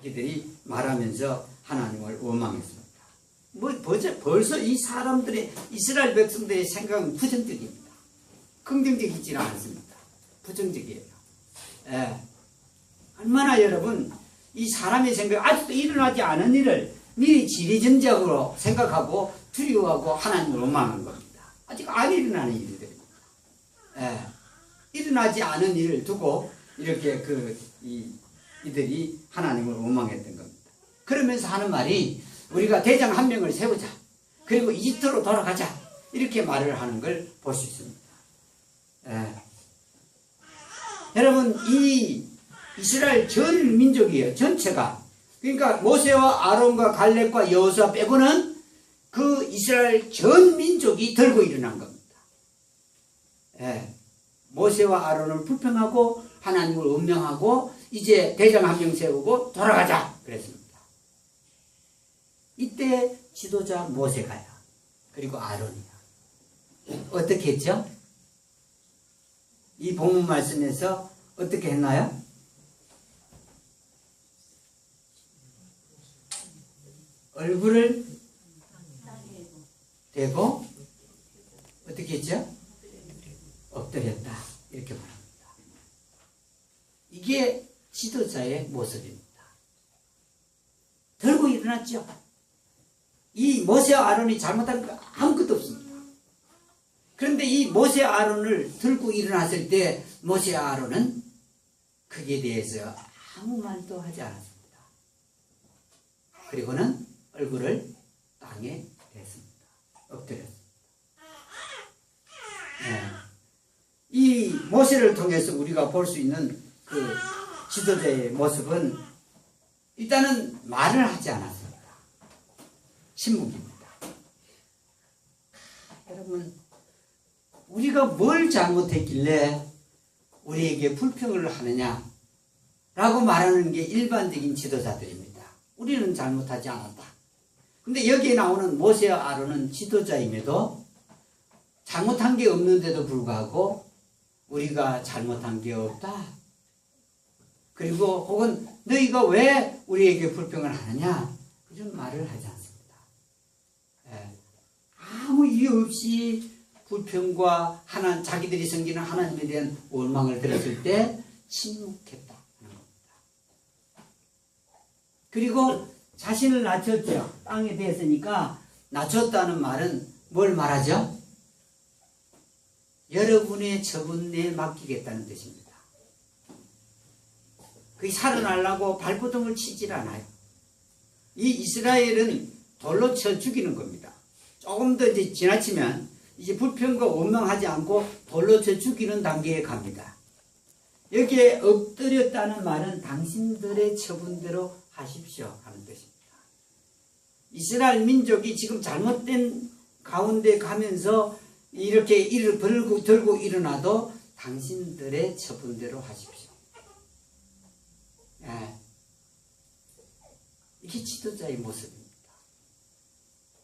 이들이 말하면서 하나님을 원망했습니다. 벌써 이 사람들의, 이스라엘 백성들의 생각은 부정적입니다. 긍정적이지는 않습니다. 부정적이에요. 예. 얼마나 여러분, 이 사람의 생각, 아직도 일어나지 않은 일을 미리 지리전적으로 생각하고 두려워하고 하나님을 원망하는 겁니다. 아직 안 일어나는 일들입니다. 예. 일어나지 않은 일을 두고 이렇게 이들이 하나님을 원망했던 겁니다. 그러면서 하는 말이, 우리가 대장 한 명을 세우자, 그리고 이집트로 돌아가자, 이렇게 말을 하는 걸 볼 수 있습니다. 예. 여러분, 이 이스라엘 전 민족이에요. 전체가. 그러니까 모세와 아론과 갈렙과 여호수아 빼고는 그 이스라엘 전 민족이 들고 일어난 겁니다. 예. 모세와 아론을 불평하고 하나님을 원망하고 이제 대장 한 명 세우고 돌아가자 그랬습니다. 이때 지도자 모세가야. 그리고 아론이야. 어떻게 했죠? 이 본문 말씀에서 어떻게 했나요? 얼굴을 대고 어떻게 했죠? 엎드렸다. 이렇게 말합니다. 이게 지도자의 모습입니다. 들고 일어났죠. 이 모세와 아론이 잘못한 거 아무것도 없습니다. 그런데 이 모세와 아론을 들고 일어났을 때 모세와 아론은 그에 대해서 아무 말도 하지 않았습니다. 그리고는 얼굴을 땅에 댔습니다. 엎드렸습니다. 네. 이 모세를 통해서 우리가 볼 수 있는 그 지도자의 모습은 일단은 말을 하지 않았습니다. 침묵입니다. 여러분, 우리가 뭘 잘못했길래 우리에게 불평을 하느냐 라고 말하는 게 일반적인 지도자들입니다. 우리는 잘못하지 않았다. 근데 여기에 나오는 모세와 아론은 지도자임에도 잘못한 게 없는데도 불구하고 우리가 잘못한 게 없다. 그리고 혹은 너희가 왜 우리에게 불평을 하느냐, 그런 말을 하지 않습니다. 아무 이유 없이 불평과 자기들이 섬기는 하나님에 대한 원망을 들었을 때 침묵했다 하는 겁니다. 그리고 자신을 낮췄죠. 땅에 대했으니까 낮췄다는 말은 뭘 말하죠? 여러분의 처분 내에 맡기겠다는 뜻입니다. 그게 살아나려고 발버둥을 치질 않아요. 이 이스라엘은 돌로 쳐 죽이는 겁니다. 조금 더 이제 지나치면 이제 불평과 원망하지 않고 돌로 쳐 죽이는 단계에 갑니다. 여기에 엎드렸다는 말은 당신들의 처분대로 하십시오 하는 뜻입니다. 이스라엘 민족이 지금 잘못된 가운데 가면서 이렇게 이를 들고 일어나도 당신들의 처분대로 하십시오. 이게 지도자의 모습입니다.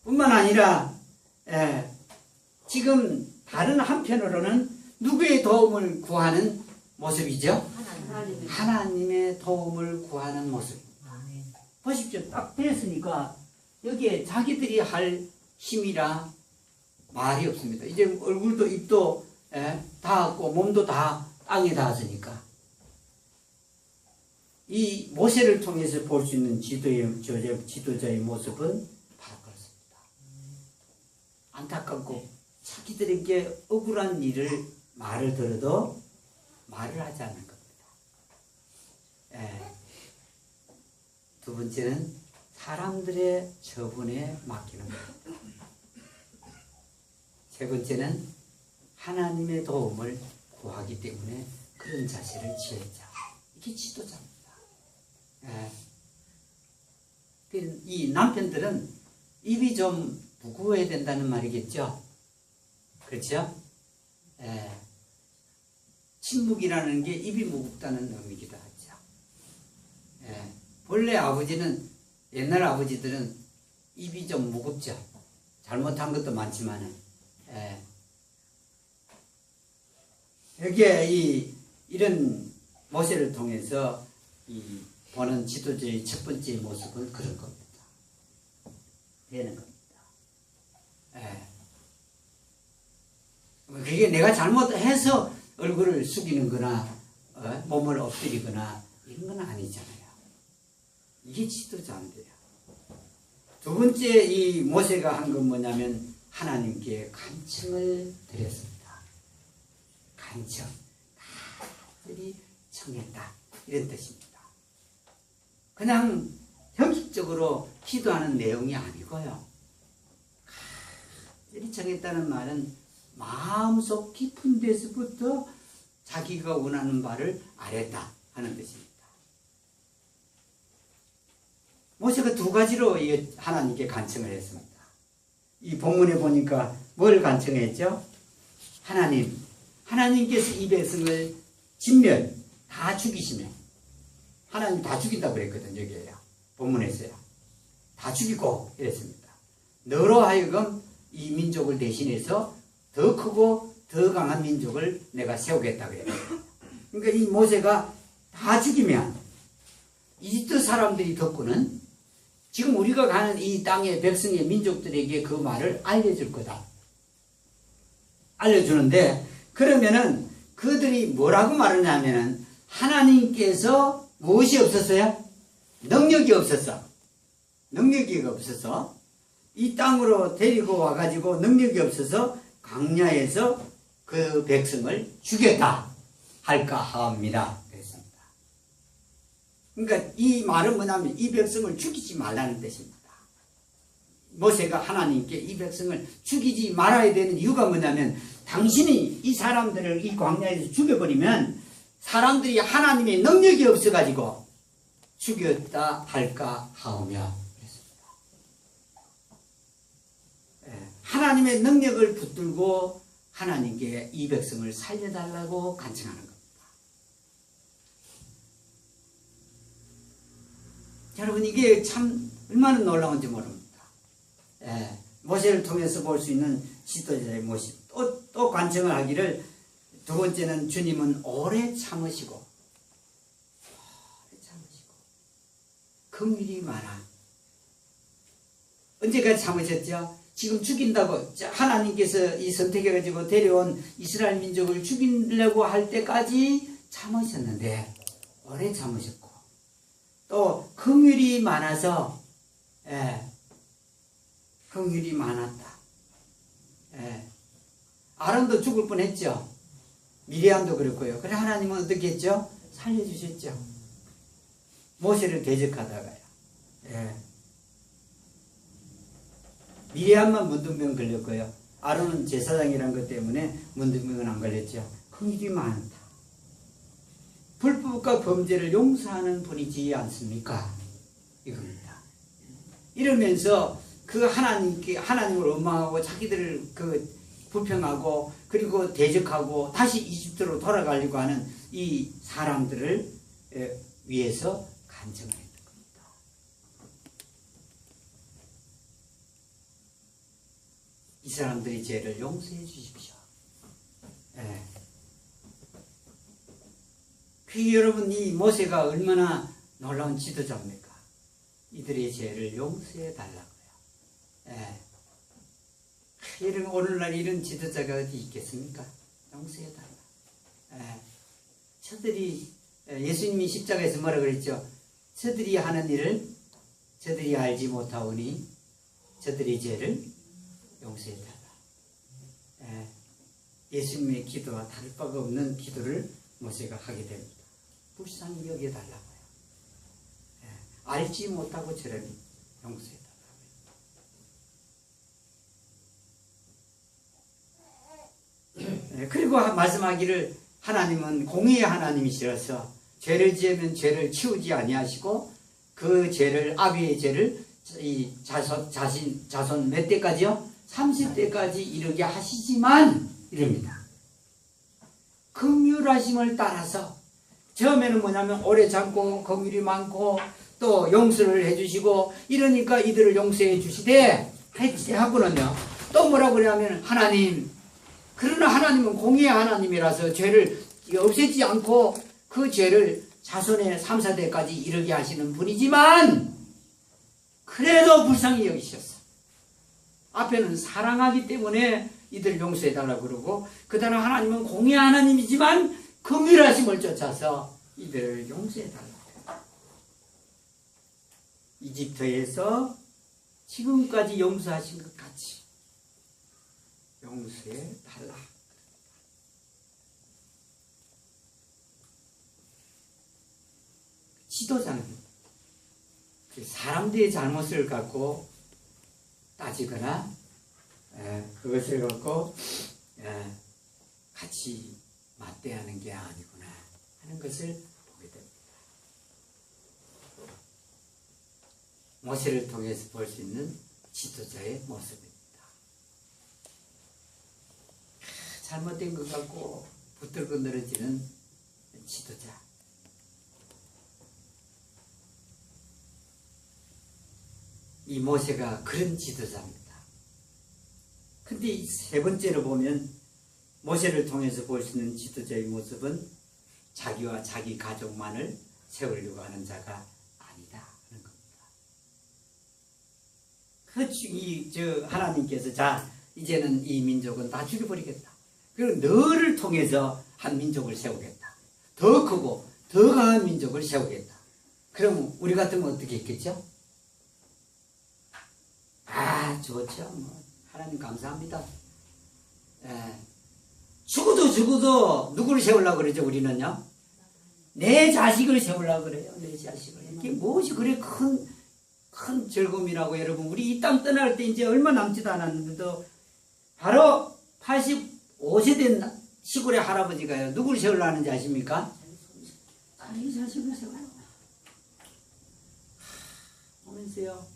뿐만 아니라 지금 다른 한편으로는 누구의 도움을 구하는 모습이죠? 하나님의 도움을 구하는 모습입니다. 보십시오. 딱 됐으니까 여기에 자기들이 할 힘이라 말이 없습니다. 이제 얼굴도 입도 닿았고 몸도 다 땅에 닿았으니까 이 모세를 통해서 볼 수 있는 지도자의 모습은 바로 그렇습니다. 안타깝고 자기들에게 억울한 말을 들어도 말을 하지 않는 겁니다. 두 번째는 사람들의 처분에 맡기는 겁니다. 세 번째는 하나님의 도움을 구하기 때문에 그런 자세를 취했자. 이게 지도자입니다. 이 남편들은 입이 좀 무거워야 된다는 말이겠죠. 그렇죠? 침묵이라는 게 입이 무겁다는 의미이기도 하죠. 본래 옛날 아버지들은 입이 좀 무겁죠. 잘못한 것도 많지만은. 여기에 이런 모세를 통해서 이 보는 지도자의 첫 번째 모습은 그런 겁니다. 되는 겁니다. 예. 그게 내가 잘못해서 얼굴을 숙이는 거나 몸을 엎드리거나 이런 건 아니잖아요. 이게 지도자인데요. 두 번째 이 모세가 한 건 뭐냐면 하나님께 간청을 드렸습니다. 간청. 간절히 청했다. 이런 뜻입니다. 그냥 형식적으로 기도하는 내용이 아니고요. 간절히 청했다는 말은 마음속 깊은 데서부터 자기가 원하는 바를 아뢰다 하는 뜻입니다. 모세가 두 가지로 하나님께 간청을 했습니다. 이 본문에 보니까 뭘 간청했죠? 하나님께서 이 백성을 진멸, 다 죽이시면, 하나님 다 죽인다고 그랬거든요, 여기에요. 본문에서요. 다 죽이고 이랬습니다. 너로 하여금 이 민족을 대신해서 더 크고 더 강한 민족을 내가 세우겠다 그래요. 그러니까 이 모세가 다 죽이면 이집트 사람들이 듣고는 지금 우리가 가는 이 땅의 백성의 민족들에게 그 말을 알려줄 거다. 알려주는데 그러면은 그들이 뭐라고 말하냐면은 하나님께서 무엇이 없었어요? 능력이 없었어. 능력이 없어서 이 땅으로 데리고 와가지고 능력이 없어서 광야에서 그 백성을 죽였다 할까 합니다. 그랬습니다. 그러니까 이 말은 뭐냐면 이 백성을 죽이지 말라는 뜻입니다. 모세가 하나님께 이 백성을 죽이지 말아야 되는 이유가 뭐냐면 당신이 이 사람들을 이 광야에서 죽여버리면 사람들이 하나님의 능력이 없어가지고 죽였다 할까 하오며 그랬습니다. 하나님의 능력을 붙들고 하나님께 이 백성을 살려달라고 간청하는 겁니다. 여러분 이게 참 얼마나 놀라운지 모릅니다. 모세를 통해서 볼 수 있는 지도자의 모습. 또 간청을 하기를 두 번째는 주님은 오래 참으시고 긍휼이 많아. 언제까지 참으셨죠? 지금 죽인다고 하나님께서 이 선택해가지고 데려온 이스라엘 민족을 죽이려고 할 때까지 참으셨는데 오래 참으셨고 또 긍휼이 많아서 긍휼이 많았다. 아론도 죽을 뻔했죠. 미리암도 그랬고요. 그래 하나님은 어떻게 했죠? 살려주셨죠. 모세를 대적하다가요. 미리암만 문둥병 걸렸고요. 아론은 제사장이란 것 때문에 문둥병은 안 걸렸죠. 긍휼이 많다. 불법과 범죄를 용서하는 분이지 않습니까? 이겁니다. 이러면서 그 하나님을 원망하고 자기들을 불평하고 그리고 대적하고 다시 이집트로 돌아가려고 하는 이 사람들을 위해서 간청을 했던 겁니다. 이 사람들의 죄를 용서해 주십시오. 여러분 이 모세가 얼마나 놀라운 지도자입니까? 이들의 죄를 용서해 달라고요. 여러분 오늘날 이런 지도자가 어디 있겠습니까? 용서해 달라. 저들이 예수님이 십자가에서 뭐라 그랬죠? 저들이 하는 일을 저들이 알지 못하오니 저들의 죄를 용서해 달라. 예수님의 기도와 다를 바가 없는 기도를 모세가 하게 됩니다. 불쌍히 여겨달라고요. 알지 못하고 저를 용서해 달라고요. 그리고 말씀하기를 하나님은 공의의 하나님이시라서 죄를 지으면 죄를 치우지 아니하시고 그 죄를 아비의 죄를 이 자손 몇 대까지요? 30대까지 이르게 하시지만 이럽니다. 긍휼하심을 따라서 처음에는 뭐냐면 오래 참고 긍휼이 많고 또 용서를 해주시고 이러니까 이들을 용서해 주시되 하고는요 또 뭐라고 그러냐면 하나님 그러나 하나님은 공의의 하나님이라서 죄를 없애지 않고 그 죄를 자손의 3, 4대까지 이르게 하시는 분이지만 그래도 불쌍히 여기셨어. 앞에는 사랑하기 때문에 이들 용서해달라고 그러고, 그 다음 하나님은 공의 하나님이지만 긍휼하심을 쫓아서 이들을 용서해달라고. 이집트에서 지금까지 용서하신 것 같이 용서해달라. 지도자는 사람들의 잘못을 갖고 따지거나 그것을 갖고 같이 맞대하는 게 아니구나 하는 것을 보게 됩니다. 모세를 통해서 볼 수 있는 지도자의 모습입니다. 잘못된 것 같고 붙들고 늘어지는 지도자. 이 모세가 그런 지도자입니다. 근데 이 세 번째로 보면 모세를 통해서 볼 수 있는 지도자의 모습은 자기와 자기 가족만을 세우려고 하는 자가 아니다 하는 겁니다. 하나님께서 자 이제는 이 민족은 다 죽여버리겠다. 그리고 너를 통해서 한 민족을 세우겠다. 더 크고 더 강한 민족을 세우겠다. 그럼 우리 같으면 어떻게 했겠죠? 좋죠. 하나님 감사합니다. 죽어도 누구를 세우려고 그러죠, 우리는요? 내 자식을 세우려고 그래요, 내 자식을. 이게 무엇이 그래 큰 즐거움이라고. 여러분, 우리 이 땅 떠날 때 이제 얼마 남지도 않았는데도 바로 85세 된 시골의 할아버지가요, 누구를 세우려고 하는지 아십니까? 자기 자식을 세우려고. 보면서요.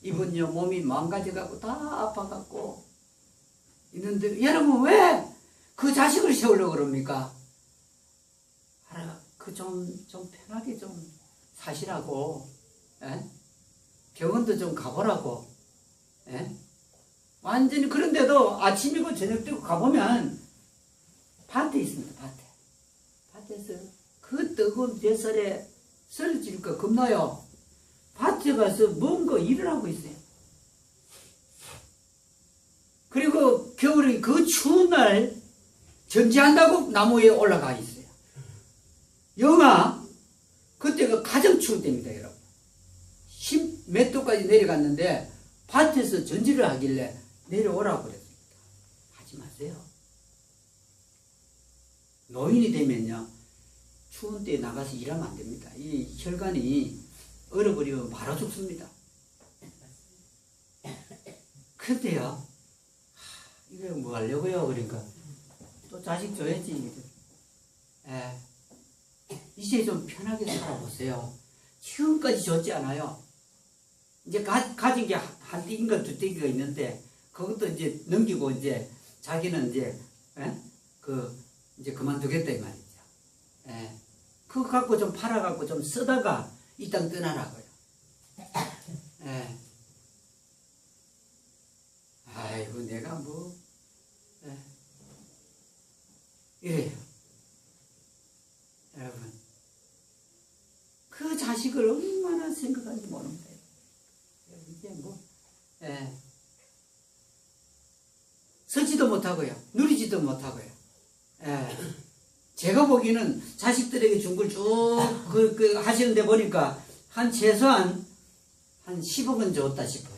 이분요 몸이 망가져갖고 다 아파갖고 있는데 여러분 왜 그 자식을 세우려고 그럽니까? 좀 편하게 좀 사시라고. 병원도 좀 가보라고. 완전히. 그런데도 아침이고 저녁되고 가보면 밭에 있습니다. 밭에서 그 뜨거운 뱃살에 쓰러질까 겁나요. 밭에 가서 뭔가 일을 하고 있어요. 그리고 겨울에 그 추운 날 전지한다고 나무에 올라가 있어요. 영하 그때가 가장 추울 때입니다, 여러분. 10몇 도까지 내려갔는데 밭에서 전지를 하길래 내려오라고 그랬습니다. 하지 마세요. 노인이 되면요 추운 때 나가서 일하면 안 됩니다. 이 혈관이 얼어버리면 바로 죽습니다. 근데요, 이거 뭐 하려고요? 그러니까 또 자식 줘야지. 이제 좀 편하게 살아보세요. 지금까지 줬지 않아요. 이제 가진 게 한 띠인가 두 띠인가 있는데 그것도 이제 넘기고 이제 자기는 이제 이제 그만두겠다 이 말이죠. 그거 갖고 좀 팔아갖고 좀 쓰다가 이 땅 떠나라고요. 아이고 내가 뭐 이래요. 여러분 그 자식을 얼마나 생각하는지 모릅니다. 이제 뭐 서지도 못하고요, 누리지도 못하고요. 제가 보기에는 자식들에게 준 걸 쭉 하시는데 보니까 최소한 한 10억은 줬다 싶어요.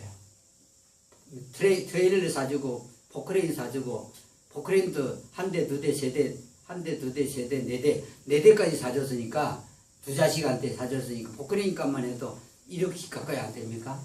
트레일러를 사주고 포크레인 사주고, 포크레인도 한 대, 두 대, 세 대, 한 대, 두 대, 세 대, 네 대까지 사줬으니까, 두 자식한테 사줬으니까 포크레인 값만 해도 1억씩 가까이 안 됩니까?